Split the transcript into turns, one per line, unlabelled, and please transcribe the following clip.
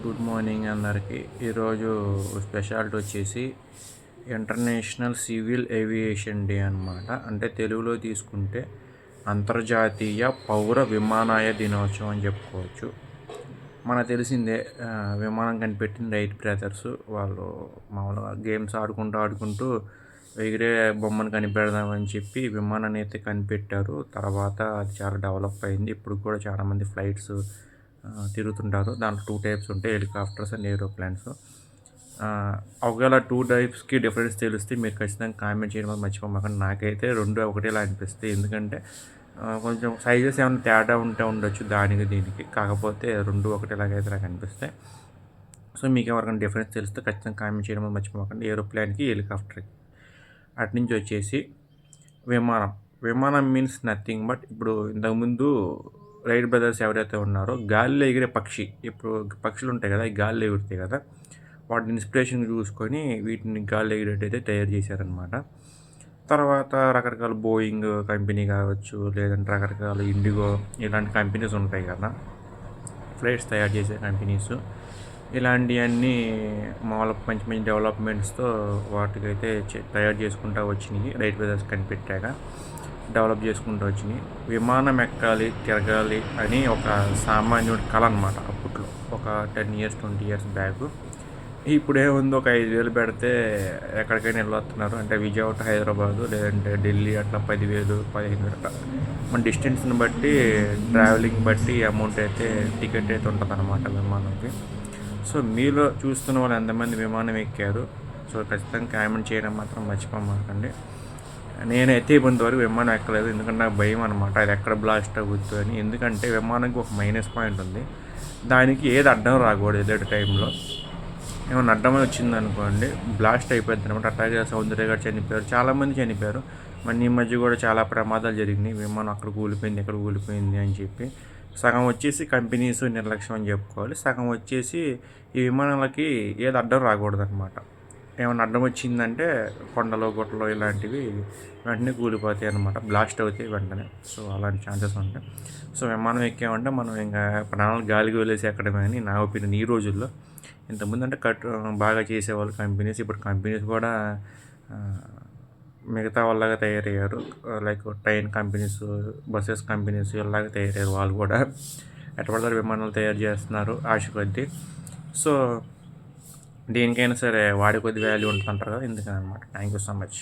Good morning అందరికీ. ఈరోజు speciality వచ్చేసి ఇంటర్నేషనల్ సివిల్ ఏవియేషన్ డే అనమాట. అంటే తెలుగులో తీసుకుంటే అంతర్జాతీయ పౌర విమానయాన దినోత్సవం అని చెప్పుకోవచ్చు. మనకు తెలిసిందే, విమానం కనిపెట్టిన రైట్ బ్రదర్స్. వాళ్ళు మామూలుగా గేమ్స్ ఆడుకుంటూ ఎగిరే బొమ్మను కనిపెడదామని చెప్పి విమానాన్ని అయితే కనిపెట్టారు. తర్వాత అది చాలా డెవలప్ అయింది. ఇప్పుడు కూడా చాలామంది ఫ్లైట్స్ తిరుగుతుంటారు. దాంట్లో 2 టైప్స్ ఉంటాయి, హెలికాప్టర్స్ అండ్ ఏరోప్లేన్స్. ఒకవేళ 2 టైప్స్కి డిఫరెన్స్ తెలిస్తే మీరు ఖచ్చితంగా కామెంట్ చేయడం మర్చిపోమాకండి. నాకైతే రెండు ఒకటేలా అనిపిస్తాయి. ఎందుకంటే కొంచెం సైజెస్ ఏమైనా తేడా ఉండొచ్చు దానికి దీనికి. కాకపోతే రెండు ఒకటేలాగైతే నాకు అనిపిస్తాయి. సో మీకు ఎవరికైనా డిఫరెన్స్ తెలిస్తే ఖచ్చితంగా కామెంట్ చేయడం మర్చిపోమాకండి. ఏరోప్లేన్కి, హెలికాప్టర్కి. అటు నుంచి వచ్చేసి విమానం మీన్స్ నథింగ్ బట్ ఇప్పుడు ఇంతకుముందు రైట్ బ్రదర్స్ ఎవరైతే ఉన్నారో గాలిలో ఎగిరే పక్షి, ఇప్పుడు పక్షులు ఉంటాయి కదా, ఈ గాలిలో ఎగురుతాయి కదా, వాటిని ఇన్స్పిరేషన్ చూసుకొని వీటిని గాలిలో ఎగిరేటైతే తయారు చేశారనమాట. తర్వాత రకరకాల బోయింగ్ కంపెనీ కావచ్చు, లేదంటే రకరకాల ఇండిగో ఇలాంటి కంపెనీస్ ఉంటాయి కదా, ఫ్లైట్స్ తయారు చేసే కంపెనీస్. ఇలాంటివన్నీ మామూలు మంచి మంచి డెవలప్మెంట్స్తో వాటికైతే తయారు చేసుకుంటూ వచ్చినాయి. రైట్ బ్రదర్స్ కనిపెట్టాక డెవలప్ చేసుకుంటూ వచ్చినాయి. విమానం ఎక్కాలి, తిరగాలి అని ఒక సామాన్యుడి కళ అనమాట అప్పట్లో, ఒక 10 years 20 years బ్యాక్. ఇప్పుడేముంది, ఒక 5,000 పెడితే ఎక్కడికైనా వెళ్ళొస్తున్నారు. అంటే విజయవాడ, హైదరాబాదు, లేదంటే ఢిల్లీ అట్లా 10,000 15,000 అట్లా మన డిస్టెన్స్ని బట్టి, ట్రావెలింగ్ బట్టి అమౌంట్ అయితే టికెట్ అయితే ఉంటుంది అనమాట విమానంకి. సో మీలో చూస్తున్న వాళ్ళు ఎంతమంది విమానం ఎక్కారు? సో ఖచ్చితంగా కామెంట్ చేయడం మాత్రం మర్చిపోమాకండి. నేనైతే ఇంతవరకు విమానం ఎక్కలేదు, ఎందుకంటే నాకు భయం అనమాట, అది ఎక్కడ బ్లాస్ట్ అవ్వద్దు అని. ఎందుకంటే విమానానికి ఒక మైనస్ పాయింట్ ఉంది, దానికి ఏది అడ్డం రాకూడదు. ఏదో టైంలో ఏమైనా అడ్డం వచ్చింది అనుకోండి, బ్లాస్ట్ అయిపోద్ది అనమాట. అట్లాగే సౌందర్య గారు చనిపోయారు, చాలామంది చనిపోయారు. మన ఈ మధ్య కూడా చాలా ప్రమాదాలు జరిగినాయి, విమానం అక్కడ కూలిపోయింది, ఎక్కడ కూలిపోయింది అని చెప్పి. సగం వచ్చేసి కంపెనీస్ నిర్లక్ష్యం అని చెప్పుకోవాలి, సగం వచ్చేసి ఈ విమానాలకి ఏది అడ్డం రాకూడదు అనమాట. ఏమైనా అడ్డం వచ్చిందంటే కొండలో గుట్టలో ఇలాంటివి వెంటనే కూలిపోతాయి అనమాట, బ్లాస్ట్ అవుతాయి వెంటనే. సో అలాంటి ఛాన్సెస్ ఉంటాయి. సో విమానం ఎక్కామంటే మనం ఇంకా ప్రాణాలు గాలికి వదిలేసి ఎక్కడమే అని నా ఒపీనియన్. ఈ రోజుల్లో ఇంతకుముందు అంటే బాగా చేసేవాళ్ళు కంపెనీస్, ఇప్పుడు కంపెనీస్ కూడా మిగతా వాళ్ళగా తయారయ్యారు. Like train companies, buses companies ఇలాగా తయారయ్యారు. వాళ్ళు కూడా ఎటువంటి విమానాలు తయారు చేస్తున్నారు ఆశ కొద్దీ. సో దేనికైనా సరే వాడి కొద్ది వాల్యూ ఉంటుంటారు కదా, ఎందుకని అనమాట. Thank you so much.